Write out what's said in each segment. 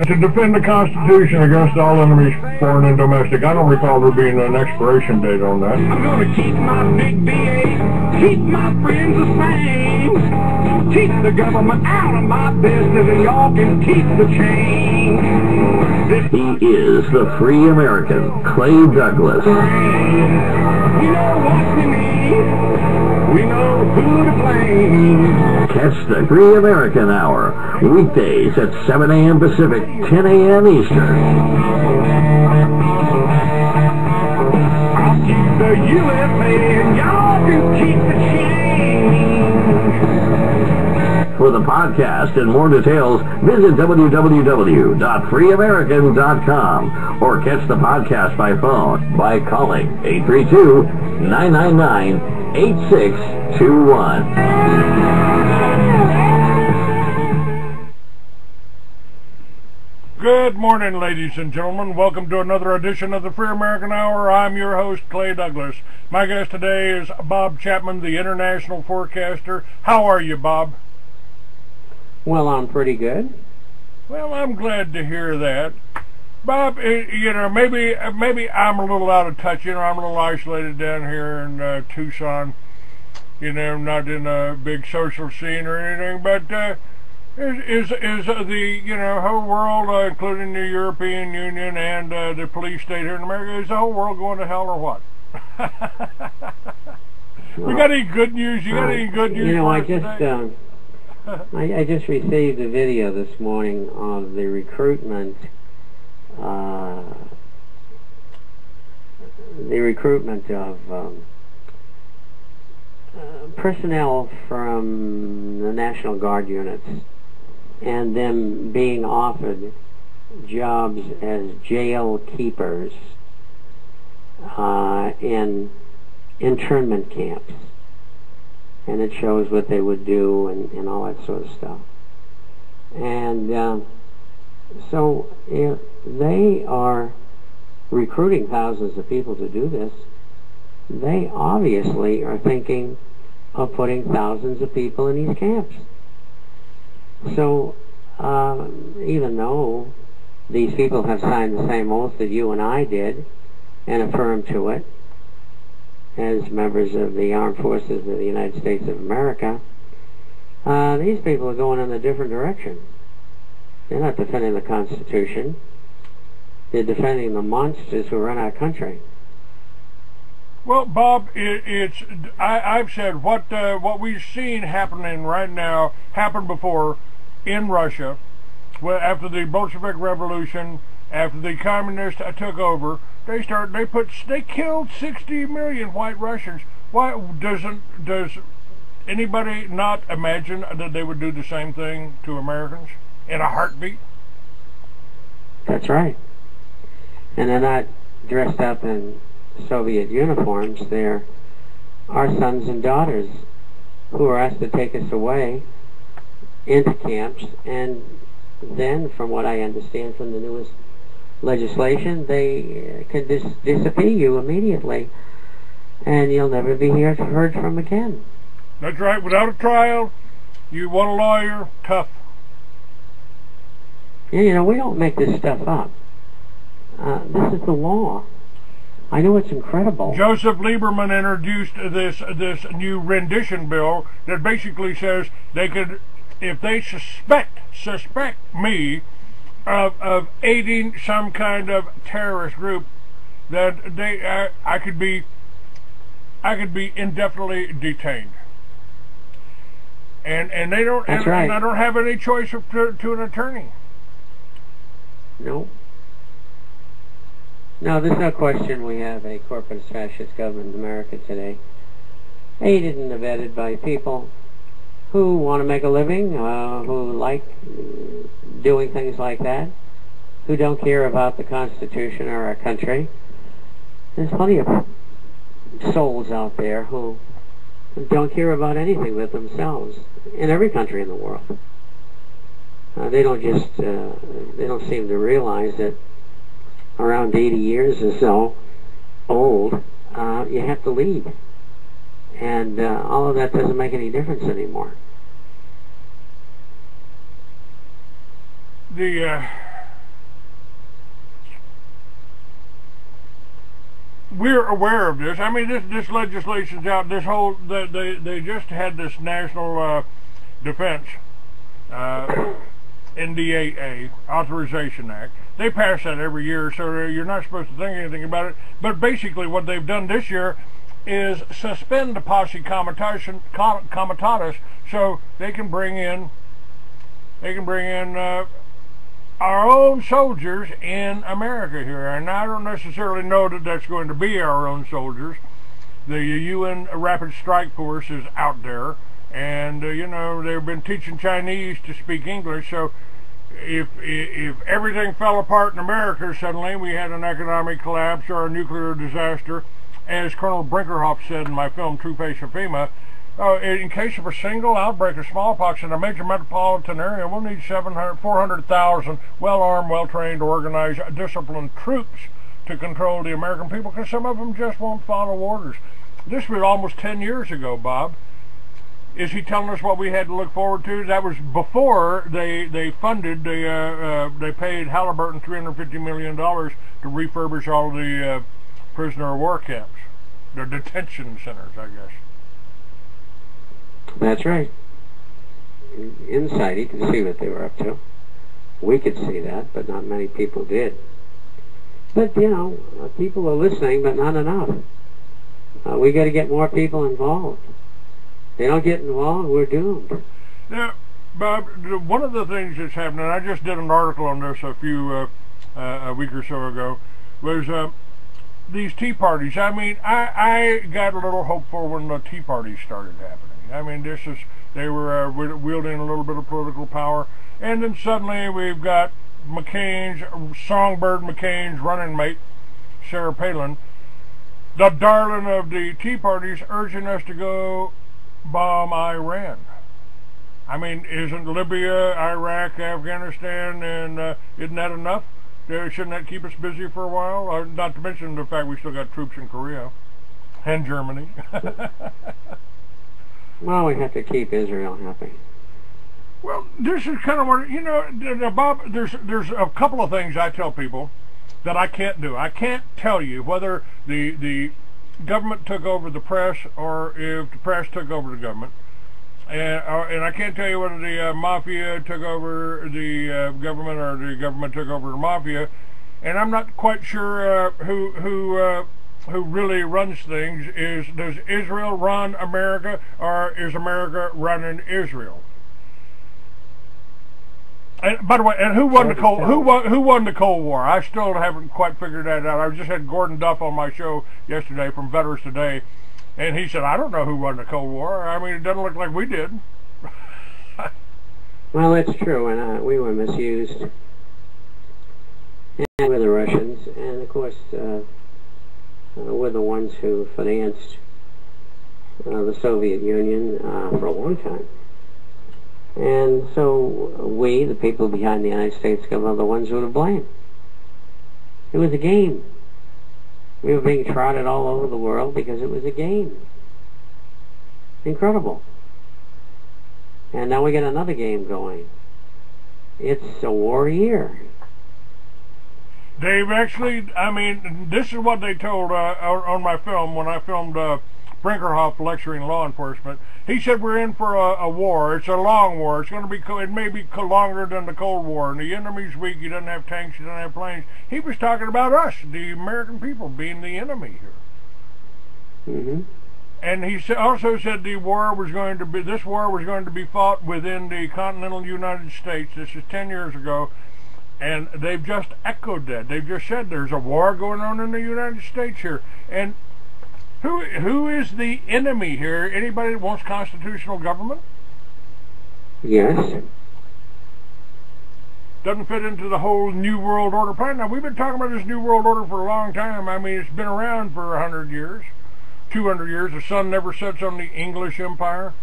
To defend the Constitution against all enemies, foreign and domestic. I don't recall there being an expiration date on that. I'm gonna keep my big BA, keep my friends the same, keep the government out of my business, and y'all can keep the change. He is the free American, Clay Douglas. We know what we need. We know who to blame. Catch the Free American Hour, weekdays at 7 a.m. Pacific, 10 a.m. Eastern. I'll keep the USA and y'all can keep the change. For the podcast and more details, visit www.freeamerican.com or catch the podcast by phone by calling 832-999-8621. Good morning, ladies and gentlemen. Welcome to another edition of the Free American Hour. I'm your host, Clay Douglas. My guest today is Bob Chapman, the international forecaster. How are you, Bob? Well, I'm pretty good. Well, I'm glad to hear that. Bob, maybe I'm a little out of touch. I'm a little isolated down here in Tucson. Not in a big social scene or anything, but is the whole world, including the European Union and the police state here in America, is the whole world going to hell or what? You got any good news? You got any good news? I just received a video this morning of the recruitment of personnel from the National Guard units, and them being offered jobs as jail keepers in internment camps. And it shows what they would do and all that sort of stuff. And so if they are recruiting thousands of people to do this, they obviously are thinking of putting thousands of people in these camps. So even though these people have signed the same oath that you and I did and affirmed to it, as members of the armed forces of the United States of America, these people are going in a different direction. They're not defending the Constitution. They're defending the monsters who run our country. Well, Bob, I've said what we've seen happening right now happened before in Russia, after the Bolshevik Revolution, after the communists took over. They killed 60 million white Russians. Why does anybody not imagine that they would do the same thing to Americans in a heartbeat? That's right. And they're not dressed up in Soviet uniforms. They're our sons and daughters who are asked to take us away into camps, and then, from what I understand from the newest legislation, they can disappear you immediately, and you'll never be heard from again. That's right. Without a trial, you want a lawyer, tough. Yeah, we don't make this stuff up. This is the law. I know it's incredible. Joseph Lieberman introduced this new rendition bill that basically says they could, if they suspect me of aiding some kind of terrorist group, that I could be indefinitely detained, and they don't. That's right. And I don't have any choice to an attorney. No. No, there's no question we have a corporate fascist government in America today, aided and abetted by people who want to make a living, who like doing things like that, who don't care about the Constitution or our country. There's plenty of souls out there who don't care about anything but themselves in every country in the world. They don't seem to realize that around 80 years or so old, you have to leave. And all of that doesn't make any difference anymore. we're aware of this. I mean, this legislation's out. This whole they just had this National Defense NDAA Authorization Act. They pass that every year, so you're not supposed to think anything about it. But basically, what they've done this year is suspend the posse comitatus, so they can bring in our own soldiers in America here. And I don't necessarily know that that's going to be our own soldiers. The UN Rapid Strike Force is out there, and you know, they've been teaching Chinese to speak English. So if everything fell apart in America suddenly, we had an economic collapse or a nuclear disaster, as Colonel Brinkerhoff said in my film True Face of FEMA, in case of a single outbreak of smallpox in a major metropolitan area, we'll need 400,000 well-armed, well-trained, organized, disciplined troops to control the American people, because some of them just won't follow orders. This was almost 10 years ago, Bob. Is he telling us what we had to look forward to? That was before they funded, they paid Halliburton $350 million to refurbish all the prisoner of war camps. They're detention centers, I guess. That's right. Inside, he could see what they were up to. We could see that, but not many people did. But, you know, people are listening, but not enough. We got to get more people involved. If they don't get involved, we're doomed. Now, Bob, one of the things that's happening, I just did an article on this a week or so ago, was these tea parties. I mean, I got a little hopeful when the tea parties started happening. I mean, they were wielding a little bit of political power, and then suddenly we've got Songbird McCain's running mate, Sarah Palin, the darling of the tea parties, urging us to go bomb Iran. I mean, isn't Libya, Iraq, Afghanistan, and isn't that enough? Shouldn't that keep us busy for a while? Not to mention the fact we still got troops in Korea and Germany. Well, we have to keep Israel happy. Well, this is kind of where, you know, Bob, there's a couple of things I tell people that I can't do. I can't tell you whether the government took over the press or if the press took over the government. And I can't tell you whether the mafia took over the government or the government took over the mafia. And I'm not quite sure who really runs things. Does Israel run America, or is America running Israel? And by the way, and who won the Cold War? I still haven't quite figured that out. I just had Gordon Duff on my show yesterday from Veterans Today, and he said, I don't know who won the Cold War. I mean, it doesn't look like we did. Well, it's true, and we were misused. And with the Russians, and of course, we're the ones who financed the Soviet Union for a long time. And so we, the people behind the United States government, are the ones who are to blame. It was a game. We were being trotted all over the world because it was a game. Incredible. And now we got another game going. It's a war year. They've actually, I mean, this is what they told on my film when I filmed Brinkerhoff lecturing law enforcement. He said we're in for a war. It's a long war. It's going to be, it may be longer than the Cold War. And the enemy's weak. He doesn't have tanks. He doesn't have planes. He was talking about us, the American people, being the enemy here. Mm-hmm. And he also said this war was going to be fought within the continental United States. This is 10 years ago. And they've just echoed that. They've just said there's a war going on in the United States here. And who is the enemy here? Anybody that wants constitutional government? Yes. Doesn't fit into the whole New World Order plan. Now, we've been talking about this New World Order for a long time. I mean, it's been around for 100 years, 200 years. The sun never sets on the English Empire.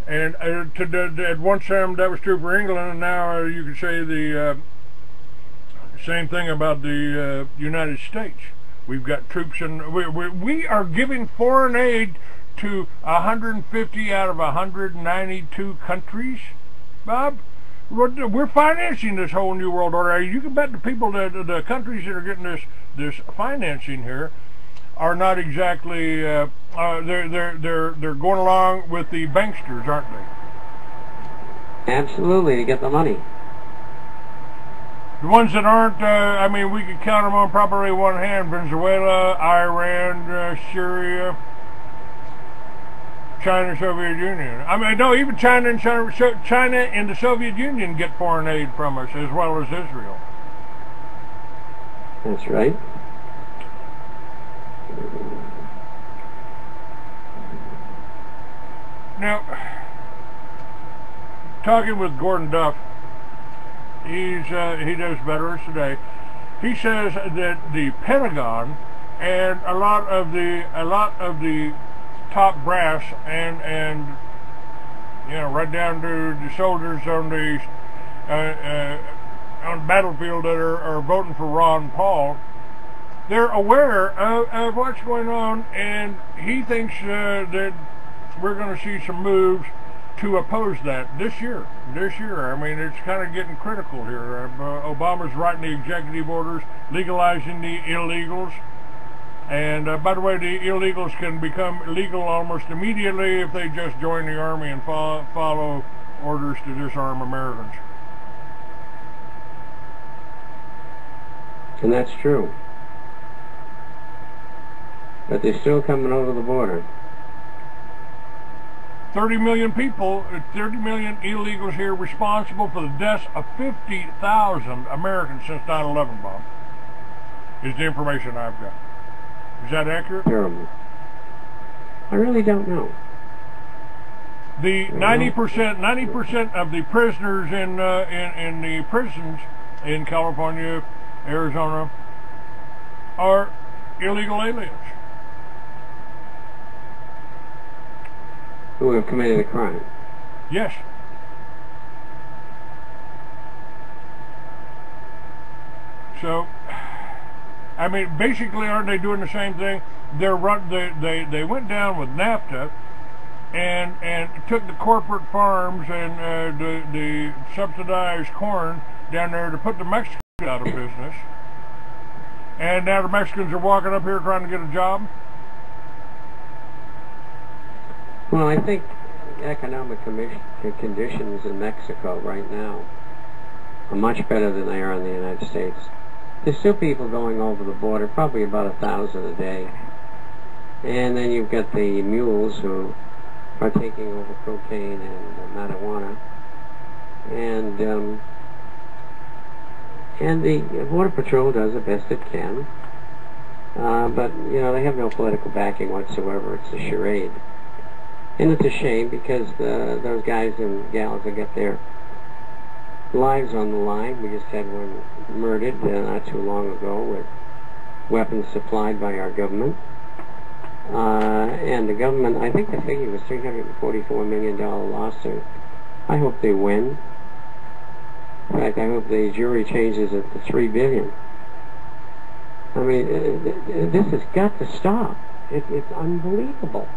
And at one time that was true for England, and now you could say the same thing about the United States. We've got troops, and we are giving foreign aid to 150 out of 192 countries, Bob. We're financing this whole new world order. You can bet the people that the countries that are getting this financing here are not exactly they're going along with the banksters, aren't they? Absolutely, to get the money. The ones that aren't, I mean, we could count them on probably one hand: Venezuela, Iran, Syria, China, Soviet Union. I mean, no, even China and the Soviet Union get foreign aid from us, as well as Israel. That's right. Now, talking with Gordon Duff, he does Veterans Today. He says that the Pentagon and a lot of the top brass and you know, right down to the soldiers on the battlefield that are voting for Ron Paul, they're aware of what's going on, and he thinks that we're going to see some moves to oppose that this year. I mean, it's kind of getting critical here. Obama's writing the executive orders legalizing the illegals. And by the way, the illegals can become legal almost immediately if they just join the army and follow orders to disarm Americans. And that's true. But they're still coming over the border. 30 million people, 30 million illegals here responsible for the deaths of 50,000 Americans since 9/11, Bob, is the information I've got. Is that accurate? Terrible. I really don't know. The 90% of the prisoners in the prisons in California, Arizona, are illegal aliens who have committed a crime. Yes. So, I mean, basically, aren't they doing the same thing? They went down with NAFTA and took the corporate farms and the subsidized corn down there to put the Mexicans out of business. And now the Mexicans are walking up here trying to get a job. Well, I think economic conditions in Mexico right now are much better than they are in the United States. There's still people going over the border, probably about 1,000 a day. And then you've got the mules who are taking over cocaine and marijuana. And the Border Patrol does the best it can. But, you know, they have no political backing whatsoever. It's a charade. And it's a shame because those guys and gals that get their lives on the line. We just had one murdered not too long ago with weapons supplied by our government. And the government, I think the figure was $344 million lawsuit. I hope they win. In fact, I hope the jury changes it to $3 billion. I mean, this has got to stop. It's unbelievable.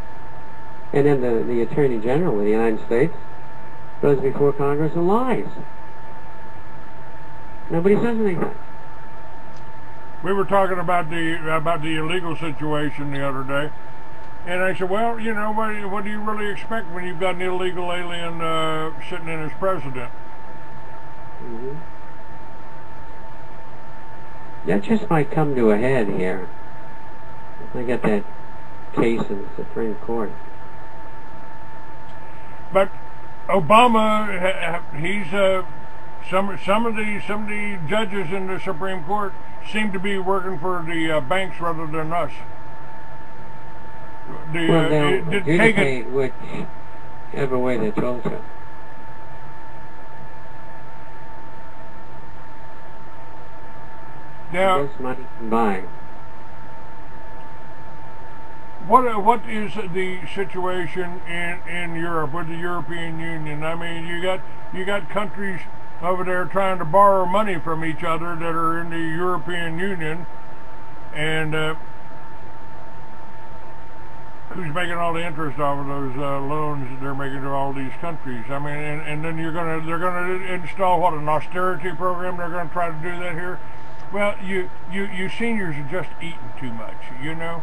And then the Attorney General of the United States goes before Congress and lies. Nobody says anything. We were talking about the illegal situation the other day, and I said, well, you know, what do you really expect when you've got an illegal alien sitting in as president? Mm-hmm. That just might come to a head here. I get that case in the Supreme Court. But Obama, he's some of the judges in the Supreme Court seem to be working for the banks rather than us. Well, they'll adjudicate whichever way they're told to. Now, this money can buy. What is the situation in Europe with the European Union? I mean, you got countries over there trying to borrow money from each other that are in the European Union, and who's making all the interest off of those loans that they're making to all these countries? I mean, and then they're gonna install what, an austerity program? They're gonna try to do that here. Well, you seniors are just eating too much, you know.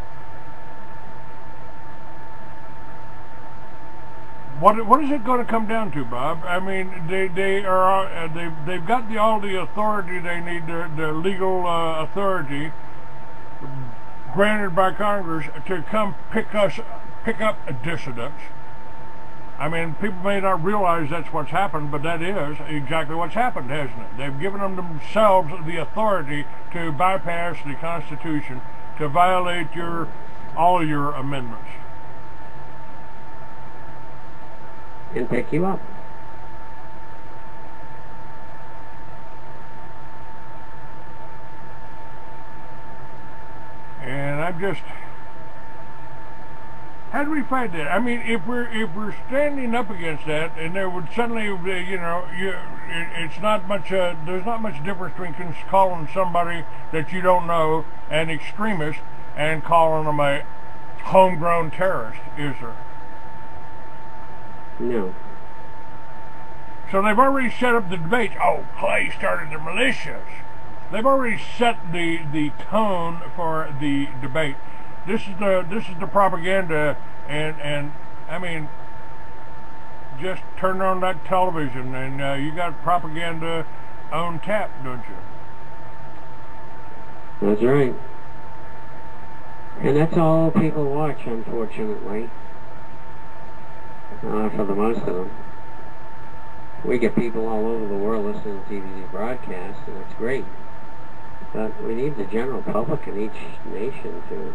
What is it going to come down to, Bob? I mean, they've got all the authority they need, the legal authority granted by Congress to come pick up dissidents. I mean, people may not realize that's what's happened, but that is exactly what's happened, hasn't it? They've given them themselves the authority to bypass the Constitution, to violate all your amendments. And pick you up. And I'm just, how do we fight that? I mean, if we're standing up against that, and there would suddenly, you know, it's not much. There's not much difference between calling somebody that you don't know an extremist and calling them a homegrown terrorist, is there? No. So they've already set up the debate. Oh, Clay started the militias. They've already set the tone for the debate. This is the propaganda, and I mean, just turn on that television and you got propaganda on tap, don't you? That's right. And that's all people watch, unfortunately. For the most of them. We get people all over the world listening to TV broadcasts, and it's great. But we need the general public in each nation to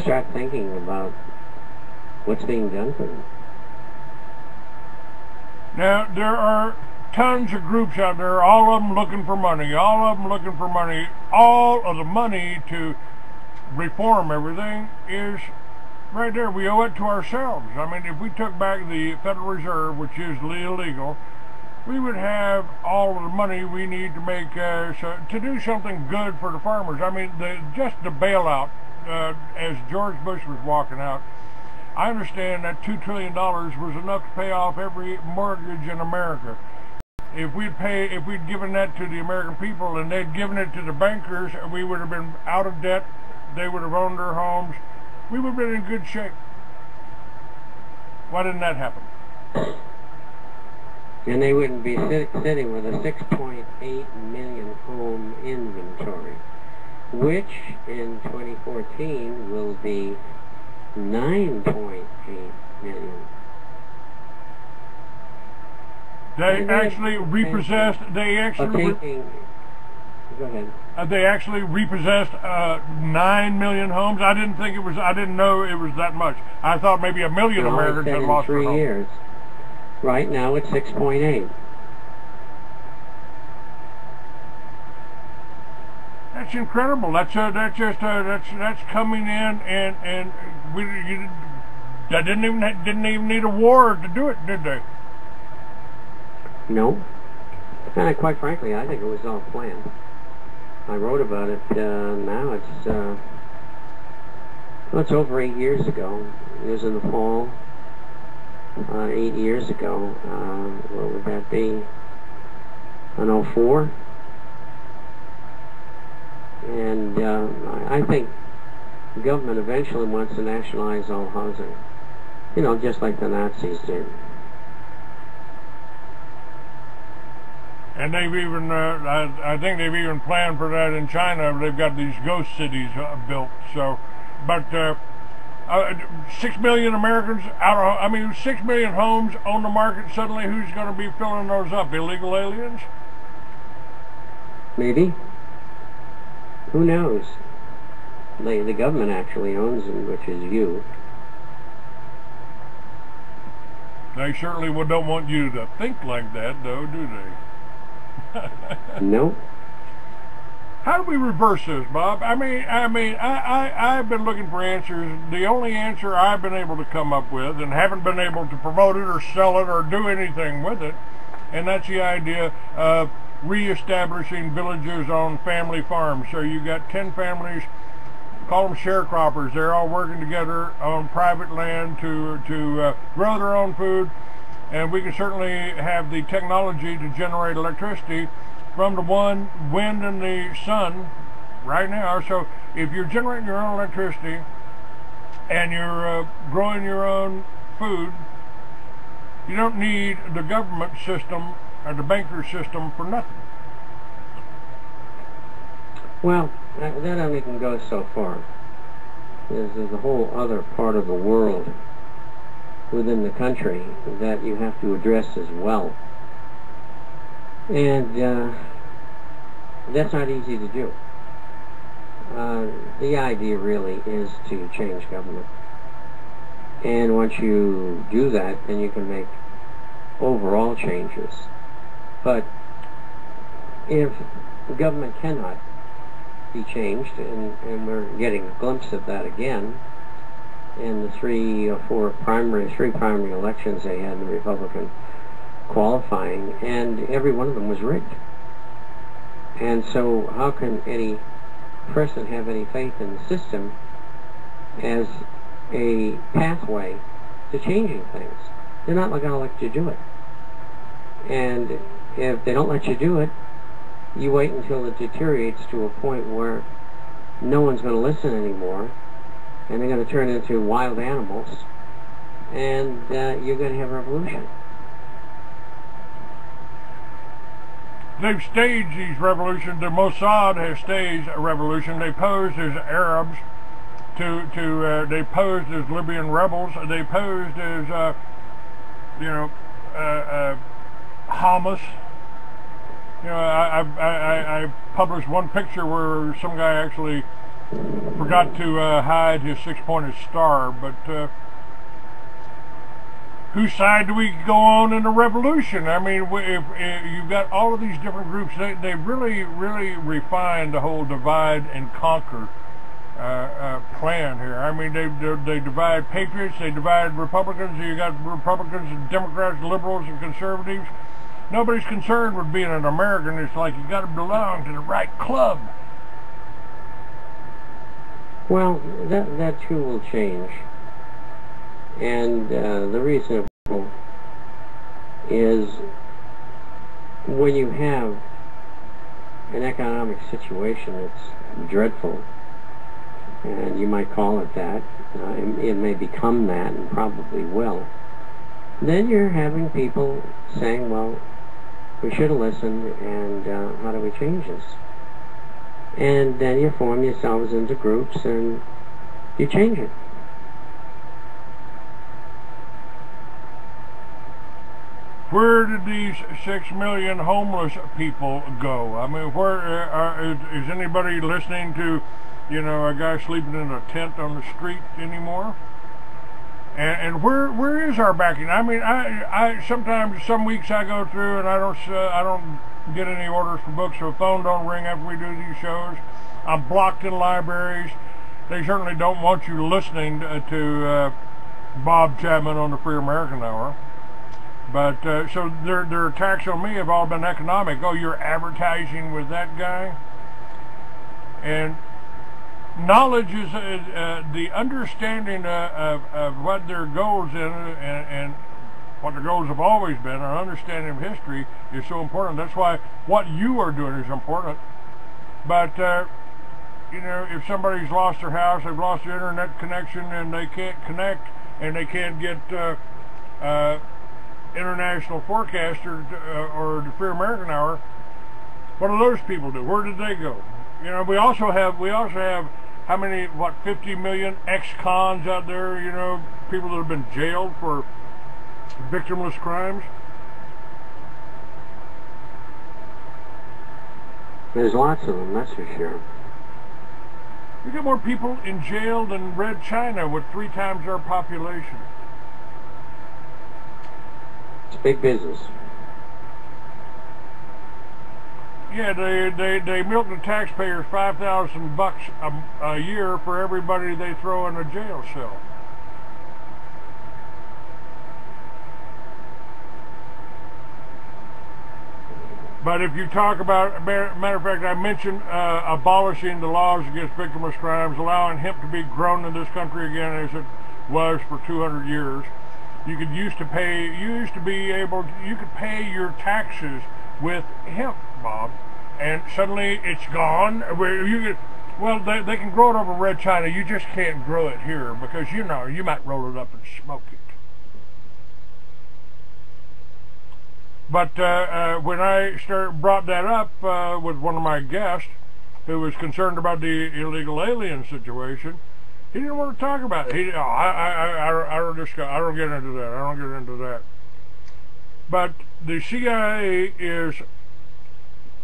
start thinking about what's being done for them. Now, there are tons of groups out there, all of them looking for money, all of them looking for money. All of the money to reform everything is right there. We owe it to ourselves. I mean, if we took back the Federal Reserve, which is illegal, we would have all of the money we need to make to do something good for the farmers. I mean, just the bailout, as George Bush was walking out, I understand that $2 trillion was enough to pay off every mortgage in America. If we'd given that to the American people and they'd given it to the bankers, we would have been out of debt. They would have owned their homes. We would have been in good shape. Why didn't that happen? And they wouldn't be sitting with a 6.8 million home inventory, which in 2014 will be 9.8 million. They actually repossessed. They actually. Go ahead. They actually repossessed 9 million homes. I didn't think it was. I didn't know it was that much. I thought maybe 1 million Americans had lost their homes. 3 years. Right now it's 6.8. That's incredible. That's coming in, and they didn't even need a war to do it, did they? No. And quite frankly, I think it was all planned. I wrote about it. Now it's over 8 years ago. It was in the fall. 8 years ago. What would that be? In 04. And I think the government eventually wants to nationalize all housing. You know, just like the Nazis did. And they've even, I think they've even planned for that in China. They've got these ghost cities built. So, but 6 million Americans out of, 6 million homes on the market suddenly. Who's going to be filling those up? Illegal aliens? Maybe. Who knows? The government actually owns them, which is you. They certainly don't want you to think like that, though, do they? No. How do we reverse this, Bob? I've been looking for answers. The only answer I've been able to come up with, and haven't been able to promote it or sell it or do anything with it, and that's the idea of reestablishing villages on family farms. So you got 10 families call them sharecroppers. They're all working together on private land to grow their own food, and we can certainly have the technology to generate electricity from the wind and the sun right now. So if you're generating your own electricity and you're growing your own food, you don't need the government system or the banker system for nothing. Well, that only can go so far. There's a whole other part of the world within the country that you have to address as well. And that's not easy to do. The idea really is to change government. And once you do that, then you can make overall changes. But if government cannot be changed, and we're getting a glimpse of that again in the three primary elections they had in the Republican qualifying, and every one of them was rigged. And so how can any person have any faith in the system as a pathway to changing things? They're not going to let you do it. And if they don't let you do it, you wait until it deteriorates to a point where no one's going to listen anymore, and they're going to turn into wild animals, and you're going to have a revolution. They've staged these revolutions. The Mossad has staged a revolution. They posed as Arabs, they posed as Libyan rebels. They posed as Hamas. You know, I published one picture where some guy actually forgot to hide his six-pointed star, but whose side do we go on in the revolution? I mean, if you've got all of these different groups, they really refined the whole divide and conquer plan here. I mean, they divide patriots, they divide Republicans. You got Republicans and Democrats, liberals and conservatives. Nobody's concerned with being an American. It's like you got to belong to the right club. Well, that too will change. And the reason it will is when you have an economic situation that's dreadful, and you might call it that, it may become that, and probably will, then you're having people saying, well, we should have listened, and how do we change this? And then you form yourselves into groups, and you change it. Where did these 6 million homeless people go? I mean, where is anybody listening to, a guy sleeping in a tent on the street anymore? And where is our backing? I mean, I sometimes, some weeks I go through and I don't get any orders for books, so the phone don't ring after we do these shows. I'm blocked in libraries. They certainly don't want you listening to Bob Chapman on the Free American Hour. But so their attacks on me have all been economic. Oh, you're advertising with that guy? And knowledge is the understanding of what their goals and what their goals have always been. Our understanding of history is so important. That's why what you are doing is important. But if somebody's lost their house, they've lost their internet connection, and they can't connect, and they can't get International Forecaster or the Free American Hour, what do those people do? Where did they go? We also have how many, 50 million ex-cons out there, people that have been jailed for victimless crimes? There's lots of them, that's for sure. You got more people in jail than Red China with 3 times our population. It's big business. Yeah, they milk the taxpayers $5,000 a year for everybody they throw in a jail cell. But if you talk about, matter of fact, I mentioned abolishing the laws against victimless crimes, allowing hemp to be grown in this country again as it was for 200 years. You could you could pay your taxes with hemp, Bob, and suddenly it's gone. Well, they can grow it over Red China. You just can't grow it here because, you know, you might roll it up and smoke it. But when I brought that up with one of my guests who was concerned about the illegal alien situation, he didn't want to talk about it. I don't get into that. I don't get into that. But the CIA is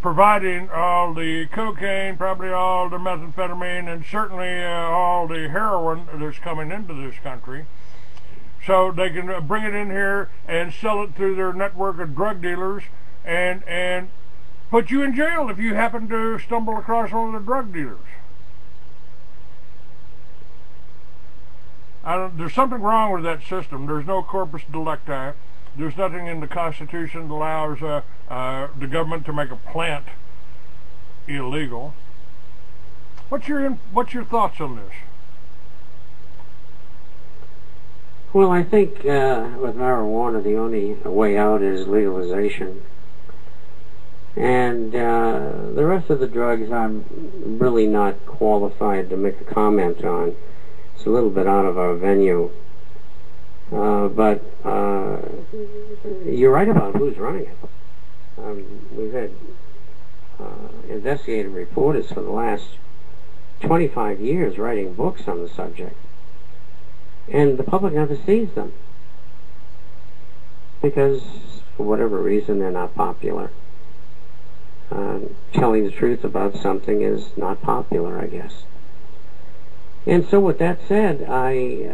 providing all the cocaine, probably all the methamphetamine, and certainly all the heroin that's coming into this country, so they can bring it in here and sell it through their network of drug dealers and put you in jail if you happen to stumble across one of the drug dealers. There's something wrong with that system. There's no corpus delicti. There's nothing in the Constitution that allows the government to make a plant illegal. What's your thoughts on this? Well, I think with marijuana, the only way out is legalization. And the rest of the drugs I'm really not qualified to make a comment on. It's a little bit out of our venue. But you're right about who's running it. We've had investigative reporters for the last 25 years writing books on the subject. And the public never sees them. Because, for whatever reason, they're not popular. Telling the truth about something is not popular, I guess. And so with that said, I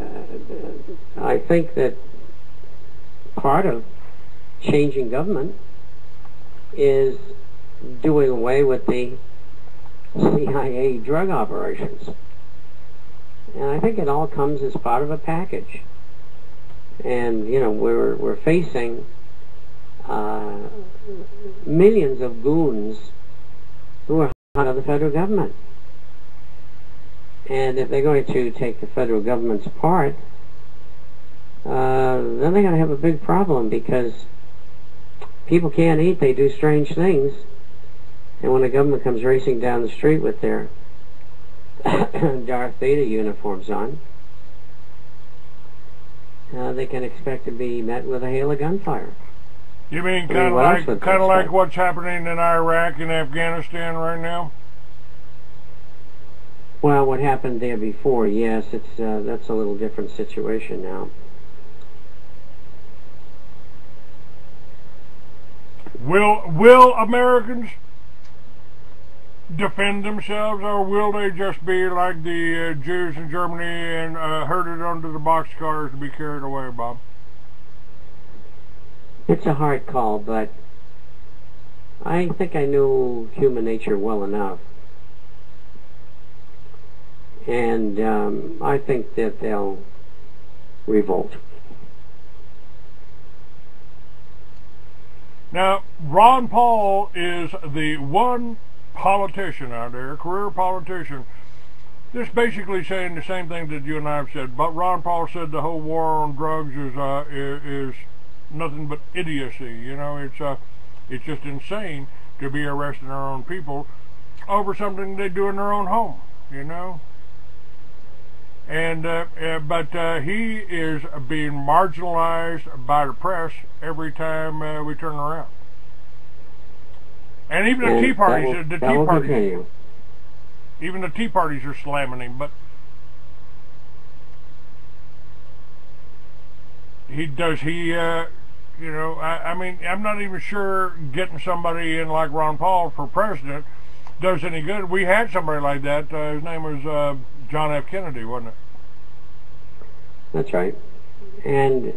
think that part of changing government is doing away with the CIA drug operations. And I think it all comes as part of a package. And, you know, we're facing millions of goons who are out of the federal government. And if they're going to take the federal government's part, then they're going to have a big problem, because people can't eat, they do strange things. And when the government comes racing down the street with their Darth Vader uniforms on, they can expect to be met with a hail of gunfire. You mean kind of like what's happening in Iraq and Afghanistan right now? Well, what happened there before, yes, that's a little different situation now. Will Americans defend themselves, or will they just be like the Jews in Germany and herded onto the boxcars to be carried away, Bob? It's a hard call, but I think I knew human nature well enough. And I think that they'll revolt. Now, Ron Paul is the one politician out there, career politician, that's basically saying the same thing that you and I have said. But Ron Paul said the whole war on drugs is nothing but idiocy. You know, it's just insane to be arresting our own people over something they do in their own home. You know. And but he is being marginalized by the press every time we turn around. And even the Tea Parties, even the Tea Parties are slamming him. But you know, I mean, I'm not even sure getting somebody in like Ron Paul for president does any good. We had somebody like that. His name was John F. Kennedy, wasn't it? That's right. And